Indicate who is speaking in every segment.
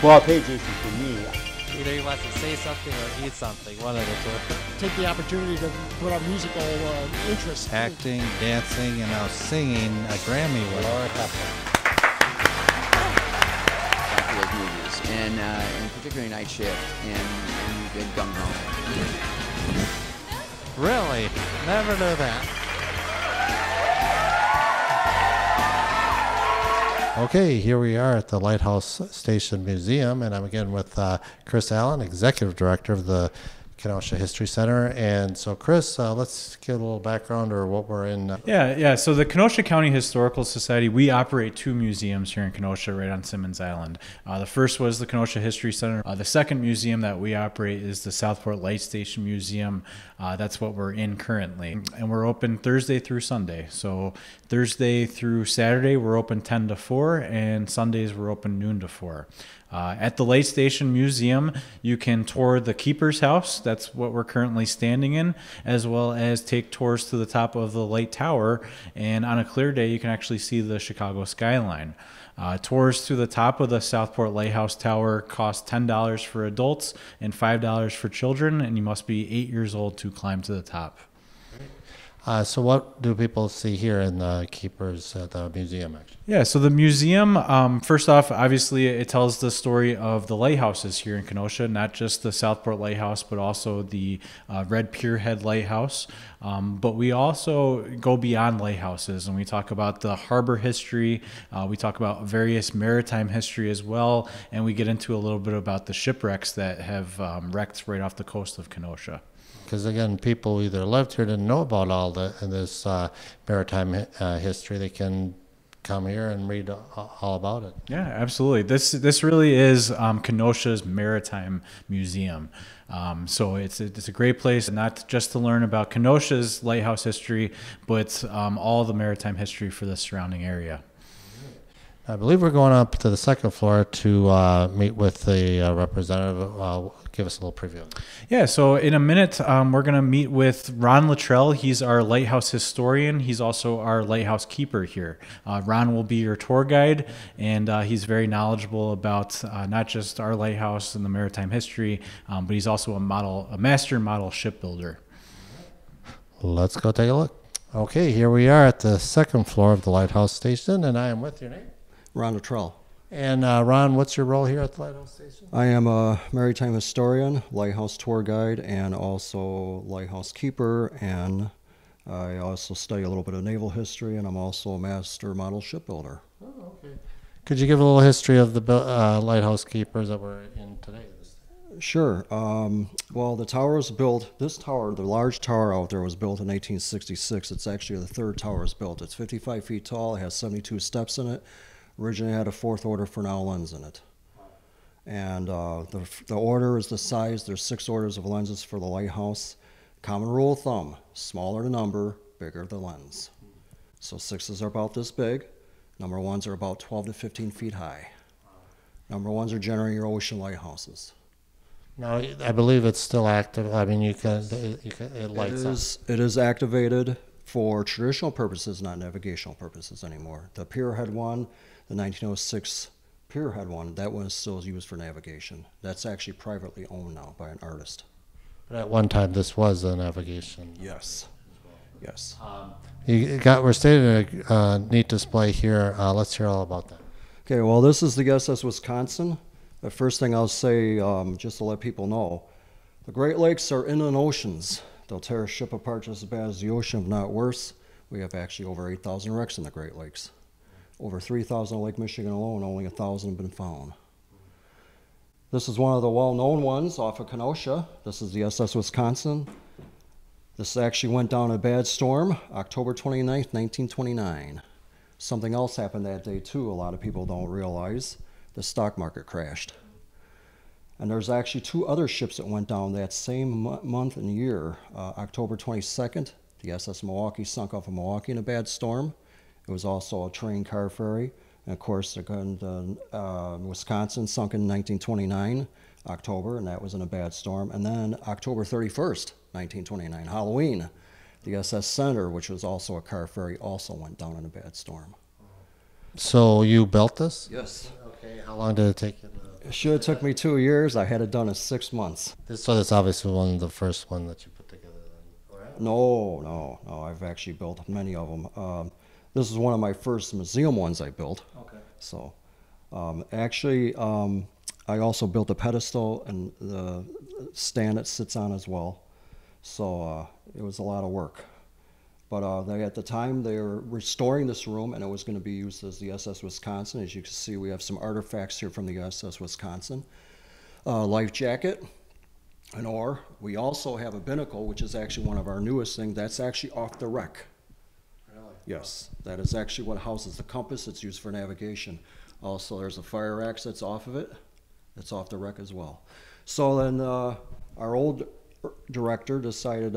Speaker 1: Well, pay Jason for me.
Speaker 2: Either he wants to say something or eat something, one of the two.
Speaker 3: Take the opportunity to put up musical interest.
Speaker 4: Acting, dancing, and now singing a Grammy winner.
Speaker 5: For those movies, and particularly Night Shift, and you did Gung Ho.
Speaker 2: Really? Never knew that.
Speaker 4: Okay, here we are at the Lighthouse Station Museum, and I'm again with Chris Allen, Executive Director of the Kenosha History Center. And so, Chris, let's get a little background or what we're in.
Speaker 6: Yeah. So the Kenosha County Historical Society, we operate two museums here in Kenosha right on Simmons Island. The first was the Kenosha History Center. The second museum that we operate is the Southport Light Station Museum. That's what we're in currently. And we're open Thursday through Sunday. So Thursday through Saturday, we're open 10 to 4, and Sundays we're open noon to 4. At the Light Station Museum, you can tour the Keeper's House, that's what we're currently standing in, as well as take tours to the top of the Light Tower, and on a clear day you can actually see the Chicago skyline. Tours to the top of the Southport Lighthouse Tower cost $10 for adults and $5 for children, and you must be 8 years old to climb to the top.
Speaker 4: So what do people see here in the Keepers at the museum, actually?
Speaker 6: Yeah, so the museum, first off, obviously it tells the story of the lighthouses here in Kenosha, not just the Southport Lighthouse, but also the Red Pierhead Lighthouse. But we also go beyond lighthouses, and we talk about the harbor history, we talk about various maritime history as well, and we get into a little bit about the shipwrecks that have wrecked right off the coast of Kenosha.
Speaker 4: Because again, people either lived here, didn't know about all this maritime history. They can come here and read all about it.
Speaker 6: Yeah, absolutely. This really is Kenosha's Maritime Museum. So it's a great place, not just to learn about Kenosha's lighthouse history, but all the maritime history for the surrounding area.
Speaker 4: I believe we're going up to the second floor to meet with the representative. Give us a little preview.
Speaker 6: Yeah, so in a minute, we're going to meet with Ron Luttrell. He's our lighthouse historian. He's also our lighthouse keeper here. Ron will be your tour guide, and he's very knowledgeable about not just our lighthouse and the maritime history, but he's also a master model shipbuilder.
Speaker 4: Let's go take a look. Okay, here we are at the second floor of the Lighthouse Station, and I am with your name?
Speaker 7: Ron Luttrell.
Speaker 4: And Ron, what's your role here at the Lighthouse Station?
Speaker 7: I am a maritime historian, lighthouse tour guide, and also lighthouse keeper, and I also study a little bit of naval history, and I'm also a master model shipbuilder.
Speaker 4: Oh, okay. Could you give a little history of the lighthouse keepers that we're in today?
Speaker 7: Sure. Well, the tower was built, this tower, the large tower out there was built in 1866. It's actually the third tower is built. It's 55 feet tall. It has 72 steps in it. Originally had a fourth order Fresnel lens in it. And the order is the size. There's 6 orders of lenses for the lighthouse. Common rule of thumb, smaller the number, bigger the lens. So 6s are about this big. Number 1s are about 12 to 15 feet high. Number 1s are generally your ocean lighthouses.
Speaker 4: Now, I believe it's still active. I mean, it lights up.
Speaker 7: It is activated for traditional purposes, not navigational purposes anymore. The Pierhead one, the 1906 Pierhead one, that one is still used for navigation. That's actually privately owned now by an artist.
Speaker 4: But at one time, this was a navigation.
Speaker 7: Yes. Yes.
Speaker 4: We're staying at a neat display here. Let's hear all about that.
Speaker 7: Okay, well, this is the SS Wisconsin. The first thing I'll say, just to let people know, the Great Lakes are inland oceans. They'll tear a ship apart just as bad as the ocean, if not worse. We have actually over 8,000 wrecks in the Great Lakes. Over 3,000 in Lake Michigan alone, only 1,000 have been found. This is one of the well-known ones off of Kenosha. This is the SS Wisconsin. This actually went down a bad storm, October 29th, 1929. Something else happened that day too, a lot of people don't realize. The stock market crashed. And there's actually 2 other ships that went down that same month and year. October 22nd, the SS Milwaukee sunk off of Milwaukee in a bad storm. It was also a train car ferry. And of course, the Wisconsin sunk in 1929, October, and that was in a bad storm. And then October 31st, 1929, Halloween, the SS Senator, which was also a car ferry, also went down in a bad storm.
Speaker 4: So you built this?
Speaker 7: Yes.
Speaker 4: Okay. How long did it take you?
Speaker 7: It should have took me 2 years. I had it done in 6 months.
Speaker 4: So that's obviously one of the first one that you put together then, right?
Speaker 7: No. I've actually built many of them. This is one of my first museum ones I built.
Speaker 4: Okay.
Speaker 7: So, actually, I also built a pedestal and the stand it sits on as well. So it was a lot of work. But at the time, they were restoring this room, and it was going to be used as the SS Wisconsin. As you can see, we have some artifacts here from the SS Wisconsin. Life jacket, an oar. We also have a binnacle, which is actually one of our newest things. That's actually off the wreck.
Speaker 4: Really?
Speaker 7: Yes, that is actually what houses the compass. It's used for navigation. Also, there's a fire axe that's off of it. It's off the wreck as well. So then our old director decided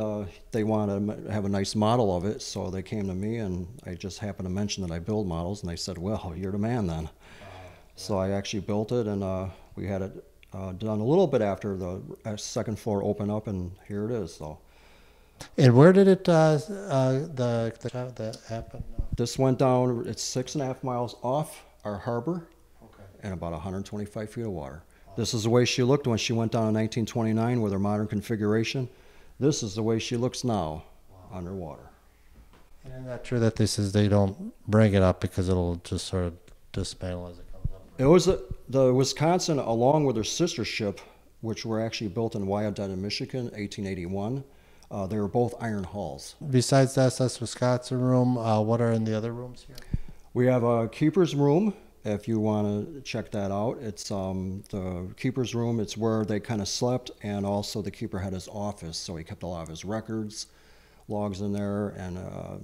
Speaker 7: they wanted to have a nice model of it, so they came to me, and I just happened to mention that I build models, and they said, well, you're the man then. So I actually built it, and we had it done a little bit after the second floor opened up, and here it is. So.
Speaker 4: And where did it that happen?
Speaker 7: This went down, it's 6.5 miles off our harbor, and about 125 feet of water. This is the way she looked when she went down in 1929 with her modern configuration. This is the way she looks now, underwater.
Speaker 4: And isn't that true that they don't bring it up because it'll just sort of dismantle as it comes up?
Speaker 7: It was the Wisconsin, along with her sister ship, which were actually built in Wyandotte, Michigan, 1881. They were both iron hulls.
Speaker 4: Besides the SS Wisconsin room, what are in the other rooms here?
Speaker 7: We have a keeper's room. If you want to check that out, it's the keeper's room. It's where they kind of slept, and also the keeper had his office, so he kept a lot of his records, logs in there, and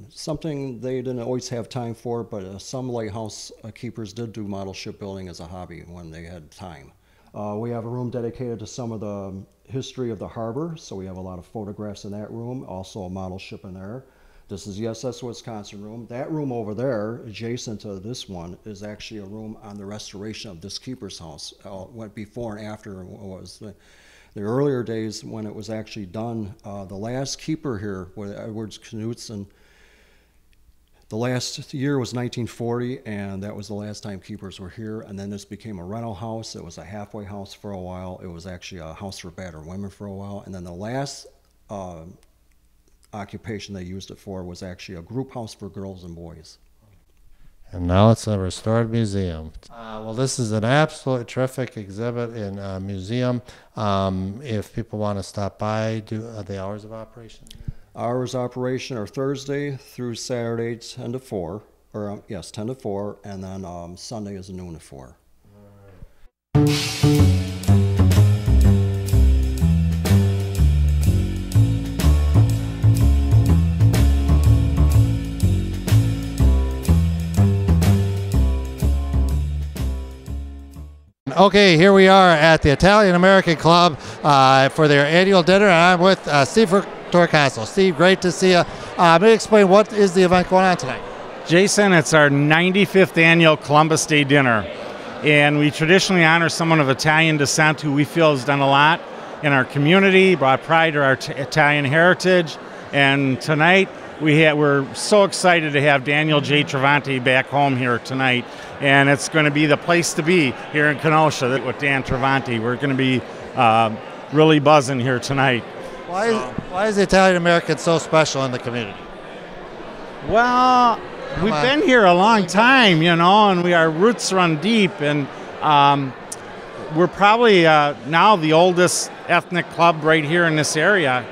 Speaker 7: something they didn't always have time for, but some lighthouse keepers did do model shipbuilding as a hobby when they had time. We have a room dedicated to some of the history of the harbor, so we have a lot of photographs in that room, also a model ship in there. This is the SS Wisconsin room. That room over there, adjacent to this one, is actually a room on the restoration of this keeper's house. Went before and after was the earlier days when it was actually done. The last keeper here, with Edwards Knutson, the last year was 1940, and that was the last time keepers were here. And then this became a rental house. It was a halfway house for a while. It was actually a house for battered women for a while. And then the last occupation they used it for was actually a group house for girls and boys.
Speaker 4: And now it's a restored museum. Well, this is an absolutely terrific exhibit in a museum. If people want to stop by, the hours of operation?
Speaker 7: Hours of operation are Thursday through Saturday, 10 to 4, or yes, 10 to 4, and then Sunday is noon to 4.
Speaker 4: Okay, here we are at the Italian American Club for their annual dinner, and I'm with Steve Torcaso. Steve, great to see you. Let me explain, what is the event going on tonight?
Speaker 1: Jason, it's our 95th annual Columbus Day dinner, and we traditionally honor someone of Italian descent who we feel has done a lot in our community, brought pride to our Italian heritage, and tonight we're so excited to have Daniel J. Travanti back home here tonight, and it's going to be the place to be here in Kenosha with Dan Travanti. We're going to be really buzzing here tonight.
Speaker 4: Why is the Italian American so special in the community?
Speaker 1: Well, we've been here a long time, and our roots run deep, and we're probably now the oldest ethnic club right here in this area,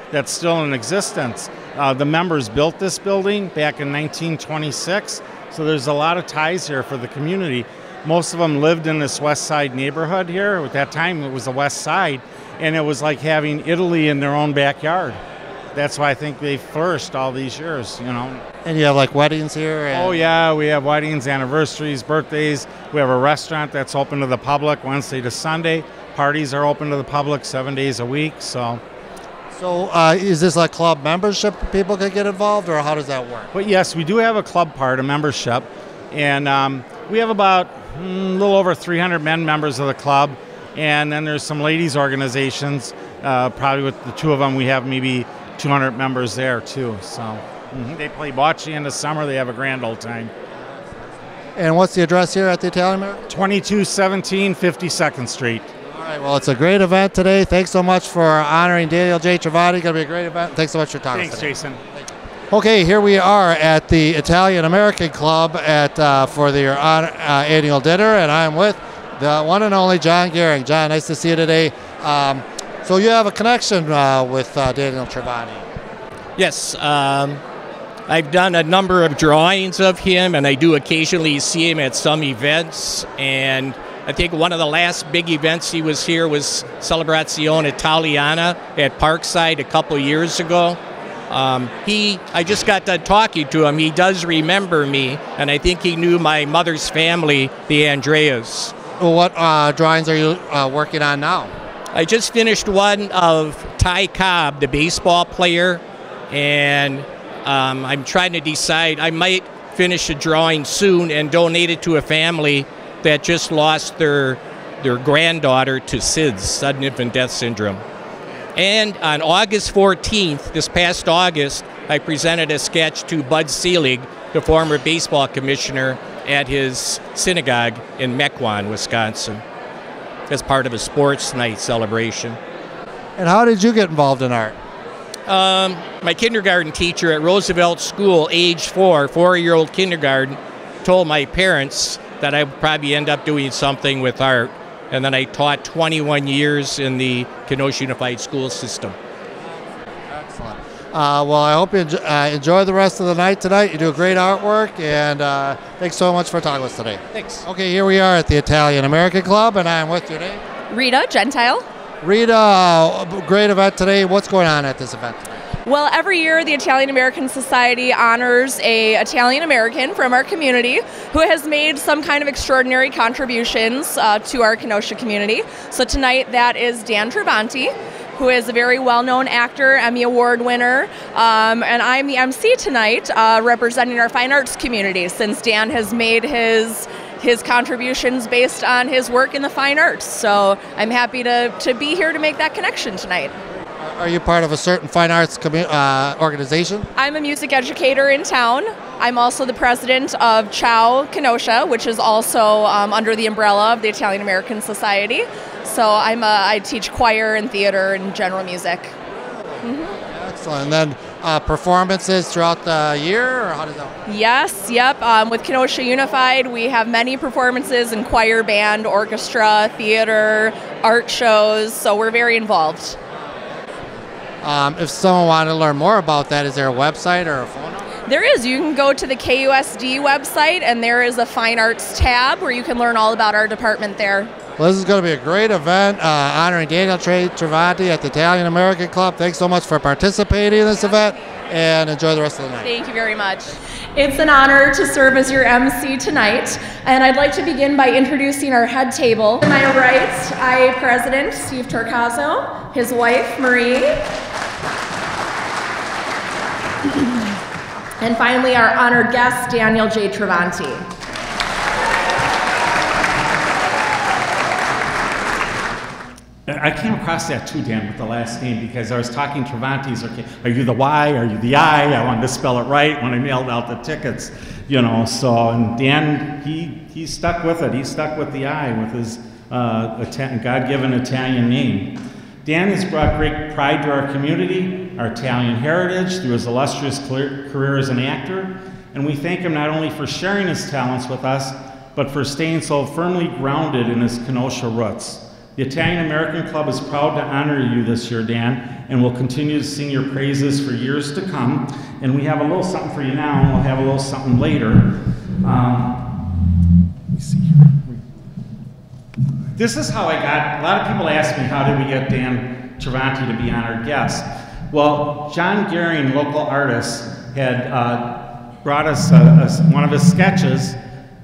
Speaker 1: that's still in existence. The members built this building back in 1926, so there's a lot of ties here for the community. Most of them lived in this west side neighborhood here. At that time, it was the west side, and it was like having Italy in their own backyard. That's why I think they flourished all these years,
Speaker 4: And you have like weddings here?
Speaker 1: Oh yeah, we have weddings, anniversaries, birthdays. We have a restaurant that's open to the public Wednesday to Sunday. Parties are open to the public 7 days a week, So
Speaker 4: is this like club membership people can get involved, or how does that work?
Speaker 1: But yes, we do have a club part, a membership, and we have about a little over 300 men members of the club, and then there's some ladies organizations. Probably with the two of them, we have maybe 200 members there too. So they play bocce in the summer. They have a grand old time.
Speaker 4: And what's the address here at the Italian American?
Speaker 1: 2217 52nd Street.
Speaker 4: All right, well, it's a great event today. Thanks so much for honoring Daniel J. Travanti. Going to be a great event. Thanks so much for talking.
Speaker 1: Thanks, Jason.
Speaker 4: Okay, here we are at the Italian American Club for their annual dinner, and I'm with the one and only John Gehring. John, nice to see you today. So you have a connection with Daniel Travanti.
Speaker 8: Yes, I've done a number of drawings of him, and I do occasionally see him at some events. And I think one of the last big events he was here was Celebrazione Italiana at Parkside a couple years ago. I just got done talking to him. He does remember me, and I think he knew my mother's family, the Andreas.
Speaker 4: Well, what drawings are you working on now?
Speaker 8: I just finished one of Ty Cobb, the baseball player, and I'm trying to decide. I might finish a drawing soon and donate it to a family that just lost their granddaughter to SIDS, sudden infant death syndrome. And on August 14th, this past August, I presented a sketch to Bud Selig, the former baseball commissioner, at his synagogue in Mequon, Wisconsin, as part of a sports night celebration.
Speaker 4: And how did you get involved in art?
Speaker 8: My kindergarten teacher at Roosevelt School, age 4-year-old kindergarten, told my parents that I would probably end up doing something with art. And then I taught 21 years in the Kenosha Unified School System.
Speaker 4: Excellent. Well, I hope you enjoy the rest of the night tonight. You do great artwork, and thanks so much for talking with us today.
Speaker 8: Thanks.
Speaker 4: Okay, here we are at the Italian American Club, and I'm with you today.
Speaker 9: Rita, Gentile.
Speaker 4: Rita, great event today. What's going on at this event today?
Speaker 9: Well, every year the Italian American Society honors a Italian American from our community who has made some kind of extraordinary contributions to our Kenosha community. So tonight that is Dan Travanti, who is a very well-known actor, Emmy Award winner, and I'm the MC tonight representing our fine arts community, since Dan has made his contributions based on his work in the fine arts. So I'm happy to be here to make that connection tonight.
Speaker 4: Are you part of a certain fine arts organization?
Speaker 9: I'm a music educator in town. I'm also the president of CHOW Kenosha, which is also under the umbrella of the Italian American Society. So I teach choir and theater and general music. Mm-hmm.
Speaker 4: Excellent. And then performances throughout the year, or how does that work?
Speaker 9: Yes, yep. With Kenosha Unified, we have many performances in choir, band, orchestra, theater, art shows, so we're very involved.
Speaker 4: If someone wanted to learn more about that, is there a website or a phone number?
Speaker 9: There is. You can go to the KUSD website, and there is a Fine Arts tab where you can learn all about our department there.
Speaker 4: Well, this is going to be a great event honoring Daniel Travanti at the Italian American Club. Thanks so much for participating in this event, and enjoy the rest of the night.
Speaker 9: Thank you very much. It's an honor to serve as your MC tonight, and I'd like to begin by introducing our head table. To my right, I have President Steve Torcaso, his wife Marie, and finally our honored guest Daniel J. Travanti.
Speaker 1: I came across that too, Dan, with the last name, because I was talking Travanti's, okay, are you the Y, are you the I? I wanted to spell it right when I mailed out the tickets, you know, so, and Dan, he stuck with it. He stuck with the I, with his God-given Italian name. Dan has brought great pride to our community, our Italian heritage, through his illustrious career as an actor, and we thank him not only for sharing his talents with us, but for staying so firmly grounded in his Kenosha roots. The Italian American Club is proud to honor you this year, Dan, and will continue to sing your praises for years to come. And we have a little something for you now, and we'll have a little something later. Let me see here. This is how I got, a lot of people ask me, how did we get Dan Travanti to be honored guest? Well, John Gehring, local artist, had brought us one of his sketches,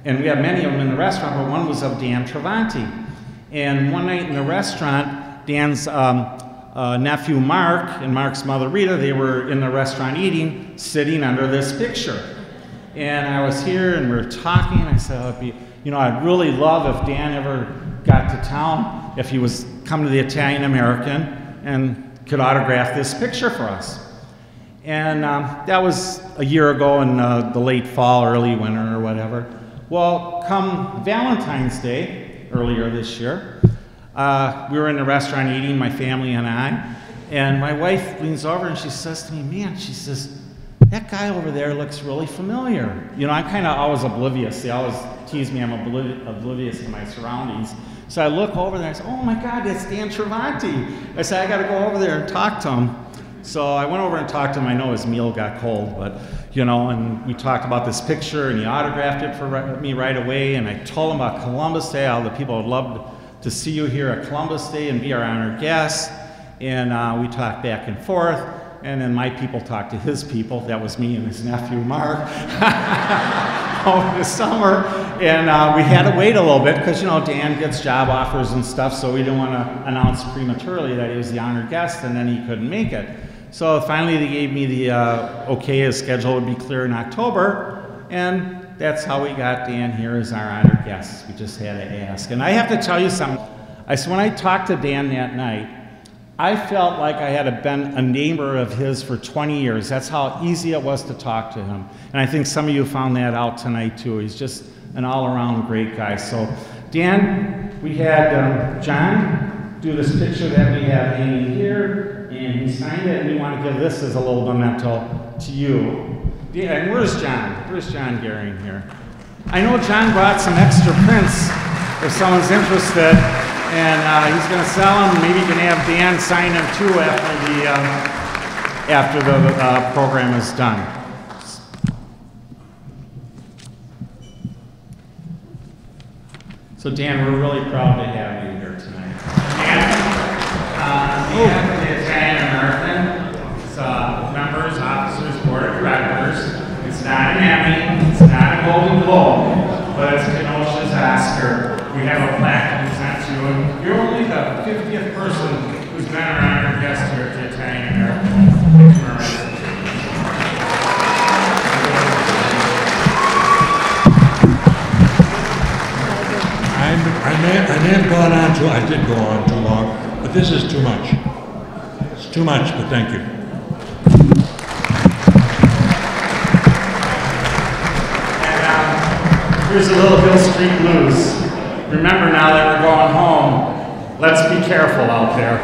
Speaker 1: and we have many of them in the restaurant, but one was of Dan Travanti. And one night in the restaurant, Dan's nephew Mark and Mark's mother Rita, they were in the restaurant eating, sitting under this picture. And I was here and we were talking, and I said, oh, it'd be, you know, I'd really love if Dan ever got to town, if he was come to the Italian American and could autograph this picture for us. And that was a year ago in the late fall, early winter or whatever. Well, come Valentine's Day, earlier this year, we were in the restaurant eating, my family and I, and my wife leans over and she says to me, man, she says, that guy over there looks really familiar. You know, I'm kind of always oblivious. They always tease me I'm oblivious to my surroundings. So I look over there and I say, oh my God, that's Dan Travanti. I said, I got to go over there and talk to him. So I went over and talked to him. I know his meal got cold, but, you know, and we talked about this picture, and he autographed it for me right away. And I told him about Columbus Day, how the people would love to see you here at Columbus Day and be our honored guest. And we talked back and forth. And then my people talked to his people. That was me and his nephew, Mark, over the summer. And we had to wait a little bit because, you know, Dan gets job offers and stuff, so we didn't want to announce prematurely that he was the honored guest and then he couldn't make it. So finally they gave me the okay, his schedule would be clear in October, and that's how we got Dan here as our honored guest. We just had to ask. And I have to tell you something. When I talked to Dan that night, I felt like I had been a neighbor of his for 20 years. That's how easy it was to talk to him. And I think some of you found that out tonight too. He's just an all-around great guy. So Dan, we had John do this picture that we have hanging here, and he signed it, and we want to give this as a little memento to you. Yeah, and where's John? Where's John Gehring here? I know John brought some extra prints if someone's interested. And he's going to sell them. Maybe you can have Dan sign them too after the program is done. So Dan, we're really proud to have you here tonight. Dan, on behalf of the Italian American members, officers, board of directors, it's not an Emmy, it's not a Golden Globe, but it's Kenosha's Oscar. We have a plaque to present to you, and you're only the 50th person who's been our honored guest here at the Italian American.
Speaker 10: I may have gone on I did go on too long, but this is too much. It's too much, but thank you.
Speaker 1: And here's a little Hill Street Blues. Remember now that we're going home, let's be careful out there.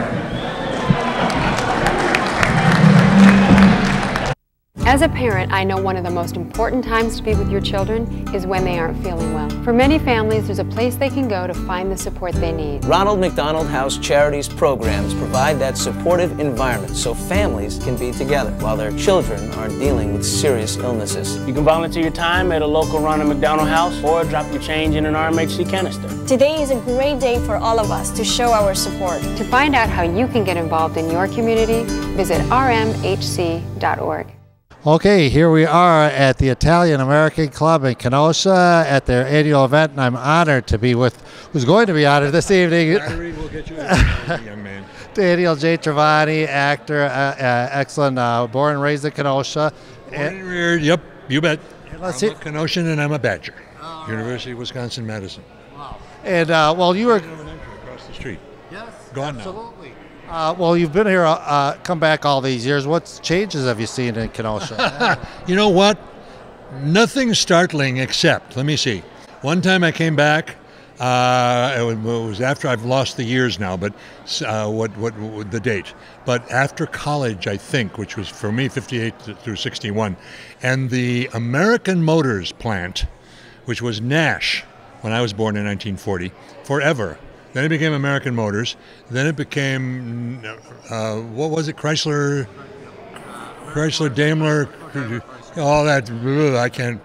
Speaker 11: As a parent, I know one of the most important times to be with your children is when they aren't feeling well. For many families, there's a place they can go to find the support they need.
Speaker 12: Ronald McDonald House Charities programs provide that supportive environment so families can be together while their children are dealing with serious illnesses.
Speaker 13: You can volunteer your time at a local Ronald McDonald House or drop your change in an RMHC canister.
Speaker 14: Today is a great day for all of us to show our support.
Speaker 11: To find out how you can get involved in your community, visit rmhc.org.
Speaker 4: Okay, here we are at the Italian American Club in Kenosha at their annual event, and I'm honored to be with, who's going to be honored this evening.
Speaker 10: We'll get you a young man.
Speaker 4: Daniel J. Travanti, actor, excellent, born and raised in Kenosha.
Speaker 10: Born and reared, yep, you bet.
Speaker 4: I'm
Speaker 10: a Kenosian and I'm a Badger. University of Wisconsin-Madison.
Speaker 4: Wow. And, well, you were...
Speaker 10: across the street.
Speaker 4: Yes,
Speaker 10: gone
Speaker 4: absolutely. Well, you've been here, come back all these years. What changes have you seen in Kenosha?
Speaker 10: You know what? Nothing startling except, let me see. One time I came back, it was after I've lost the years now, but what the date. But after college, I think, which was for me 58 through 61, and the American Motors plant, which was Nash when I was born in 1940, forever. Then it became American Motors. Then it became, what was it, Chrysler, Daimler, all that, I can't,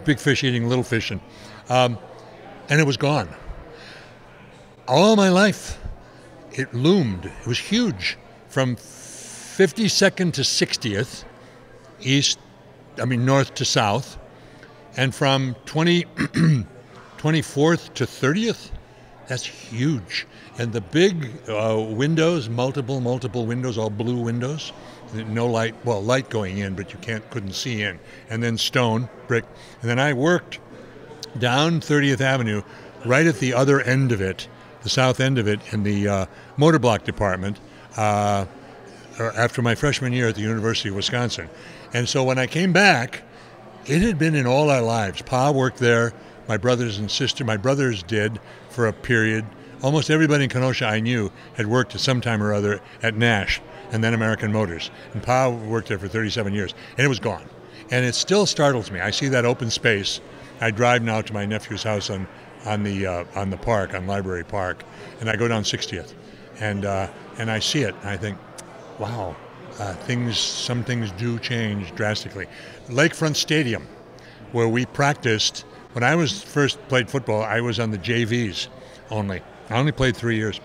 Speaker 10: big fish eating little fish. And it was gone. All my life, it loomed. It was huge. From 52nd to 60th, north to south. And from 24th to 30th, that's huge. And the big windows, multiple windows, all blue windows, no light, well, light going in, but you couldn't see in. And then stone, brick. And then I worked down 30th Avenue, right at the other end of it, the south end of it, in the motor block department, after my freshman year at the University of Wisconsin. And so when I came back, it had been in all our lives. Pa worked there. My brothers did for a period. Almost everybody in Kenosha I knew had worked at some time or other at Nash and then American Motors. And Pa worked there for 37 years, and it was gone. And it still startles me. I see that open space. I drive now to my nephew's house on the park, on Library Park, and I go down 60th, and I see it, and I think, wow, some things do change drastically. Lakefront Stadium, where we practiced. When I first played football, I was on the JVs only. I only played 3 years,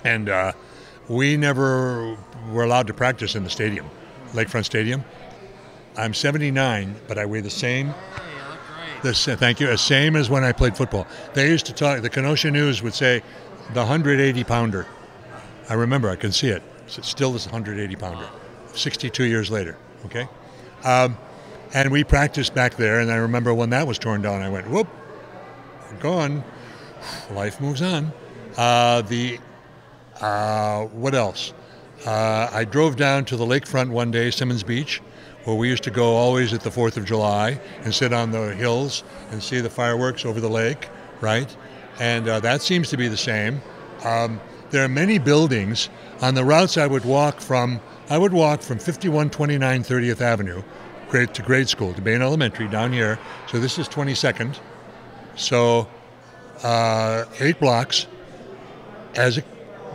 Speaker 10: and we never were allowed to practice in the stadium, Lakefront Stadium. I'm 79, but I weigh the same. Thank you. Same as when I played football. They used to talk. The Kenosha News would say, the 180-pounder. I remember. I can see it. It's still this 180-pounder. 62 years later. Okay, and we practiced back there. And I remember when that was torn down, I went, whoop, gone. Life moves on. What else? I drove down to the lakefront one day, Simmons Beach, where we used to go always at the 4th of July and sit on the hills and see the fireworks over the lake, right? And that seems to be the same. There are many buildings. On the routes I would walk from 5129 30th Avenue to grade school, to Bain Elementary down here. So this is 22nd. So 8 blocks. As a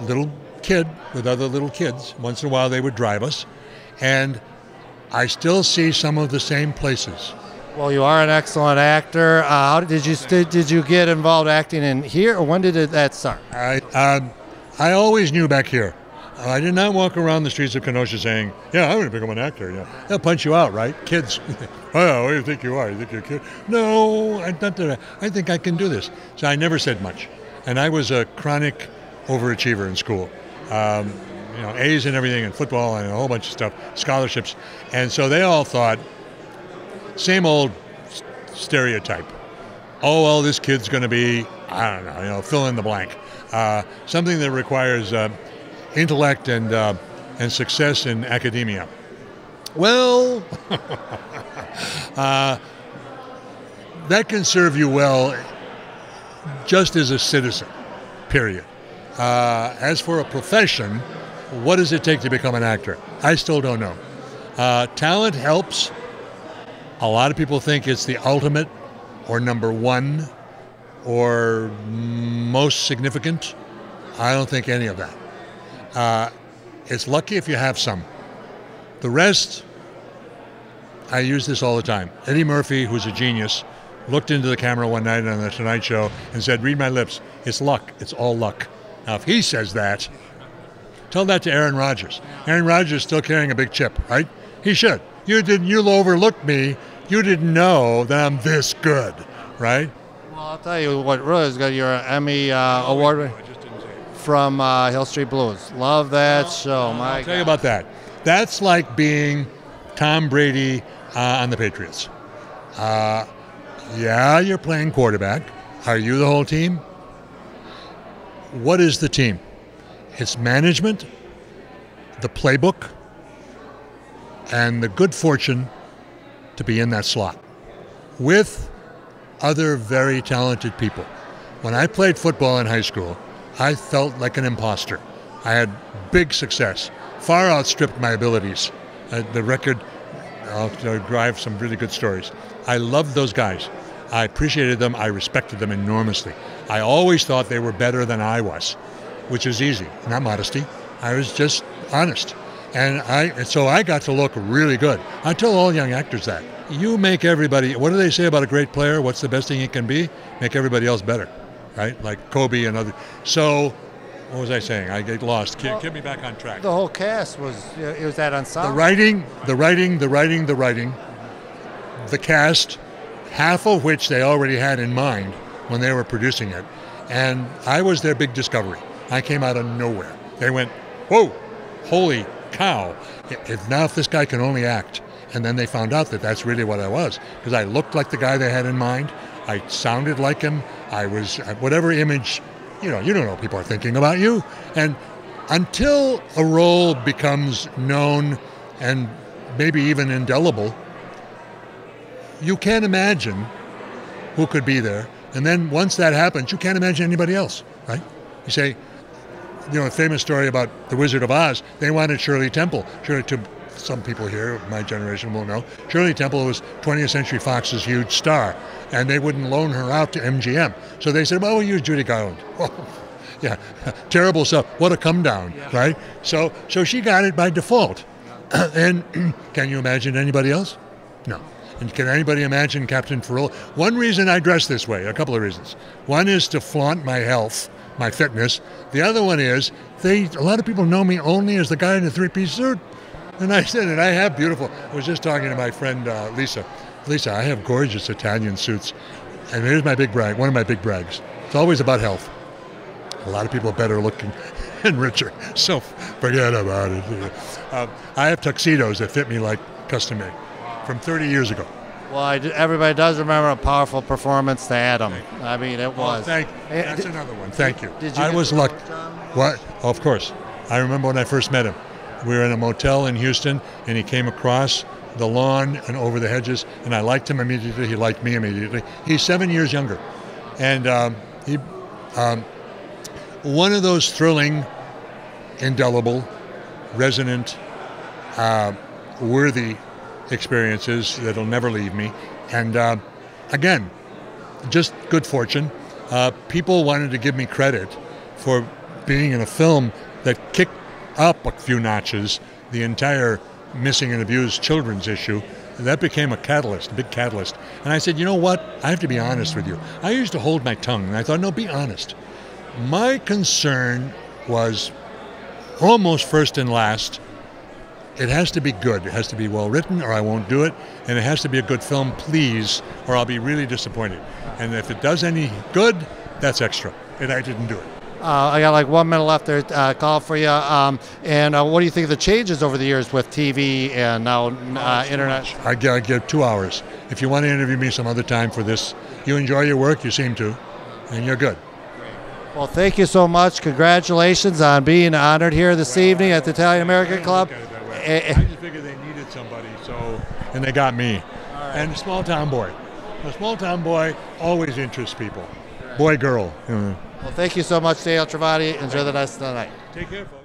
Speaker 10: little kid with other little kids, once in a while they would drive us. And I still see some of the same places.
Speaker 4: Well, you are an excellent actor. How did you get involved acting in here, or when did that start?
Speaker 10: I always knew back here. I did not walk around the streets of Kenosha saying, "Yeah, I'm going to become an actor." Yeah, they'll punch you out, right? Kids. Oh, what do you think you are? You think you're a kid? No, I think I can do this. So I never said much, and I was a chronic overachiever in school. A's and everything, and football and a whole bunch of stuff, scholarships. And so they all thought, same old stereotype. Oh, well, this kid's going to be, I don't know, fill in the blank. Something that requires intellect and success in academia. Well, that can serve you well just as a citizen, period. As for a profession, what does it take to become an actor? I still don't know. Talent helps. A lot of people think it's the ultimate or number one or most significant. I don't think any of that. It's lucky if you have some. The rest, I use this all the time. Eddie Murphy, who's a genius, looked into the camera one night on The Tonight Show and said, "Read my lips. It's luck. It's all luck." Now, if he says that, tell that to Aaron Rodgers. Aaron Rodgers is still carrying a big chip, right? He should. You overlooked me. You didn't know that I'm this good, right?
Speaker 4: Well, I'll tell you what really is good. You're an Emmy award from Hill Street Blues. Love that show.
Speaker 10: I'll tell you about that. That's like being Tom Brady on the Patriots. Yeah, you're playing quarterback. Are you the whole team? What is the team? It's management, the playbook, and the good fortune to be in that slot with other very talented people. When I played football in high school, I felt like an imposter. I had big success, far outstripped my abilities. The record, I'll drive some really good stories. I loved those guys. I appreciated them. I respected them enormously. I always thought they were better than I was, which is easy, not modesty. I was just honest. And so I got to look really good. I tell all young actors that. You make everybody, what do they say about a great player? What's the best thing it can be? Make everybody else better, right? Like Kobe and others. So, what was I saying? I get lost. Get me back on track.
Speaker 4: The whole cast was that ensemble.
Speaker 10: The writing. The cast, half of which they already had in mind when they were producing it. And I was their big discovery. I came out of nowhere. They went, whoa, holy cow. If this guy can only act. And then they found out that that's really what I was, because I looked like the guy they had in mind. I sounded like him. I was, whatever image, you don't know what people are thinking about you. And until a role becomes known and maybe even indelible, you can't imagine who could be there. And then once that happens, you can't imagine anybody else, right? You say, a famous story about the Wizard of Oz, they wanted Shirley Temple. Some people here, my generation, will know. Shirley Temple was 20th Century Fox's huge star, and they wouldn't loan her out to MGM. So they said, well, we'll use Judy Garland. Yeah, terrible stuff. What a come down, right? So she got it by default. And can you imagine anybody else? No. And can anybody imagine Captain Farrell? One reason I dress this way, a couple of reasons. One is to flaunt my health, my fitness. The other one is a lot of people know me only as the guy in the three-piece suit. And I said, and I have beautiful, I was just talking to my friend Lisa. Lisa, I have gorgeous Italian suits. And here's my big brag, one of my big brags. It's always about health. A lot of people are better looking and richer, so forget about it. I have tuxedos that fit me like custom made from 30 years ago.
Speaker 4: Well, everybody does remember a powerful performance to Adam. I mean, it was.
Speaker 10: That's another one. Thank you.
Speaker 4: Did you
Speaker 10: I was lucky. What? Oh, of course. I remember when I first met him. We were in a motel in Houston, and he came across the lawn and over the hedges, and I liked him immediately. He liked me immediately. He's 7 years younger. And he... one of those thrilling, indelible, resonant, worthy experiences that'll never leave me. And again, just good fortune. People wanted to give me credit for being in a film that kicked up a few notches the entire missing and abused children's issue. That became a catalyst, a big catalyst. And I said, you know what? I have to be honest with you. I used to hold my tongue, and I thought, no, be honest. My concern was almost first and last. It has to be good. It has to be well written, or I won't do it. And it has to be a good film, please, or I'll be really disappointed. And if it does any good, that's extra. And I didn't do it.
Speaker 4: I got like 1 minute left there. Call for you. And what do you think of the changes over the years with TV and now internet?
Speaker 10: I give 2 hours. If you want to interview me some other time for this, you enjoy your work, you seem to, and you're good.
Speaker 4: Well, thank you so much. Congratulations on being honored here this evening at the Italian American Club.
Speaker 10: I just figured they needed somebody, and they got me. Right. And a small town boy. A small town boy always interests people. Boy, girl.
Speaker 4: Well, thank you so much, Dale Travanti. Enjoy the rest of the night.
Speaker 10: Take care, folks.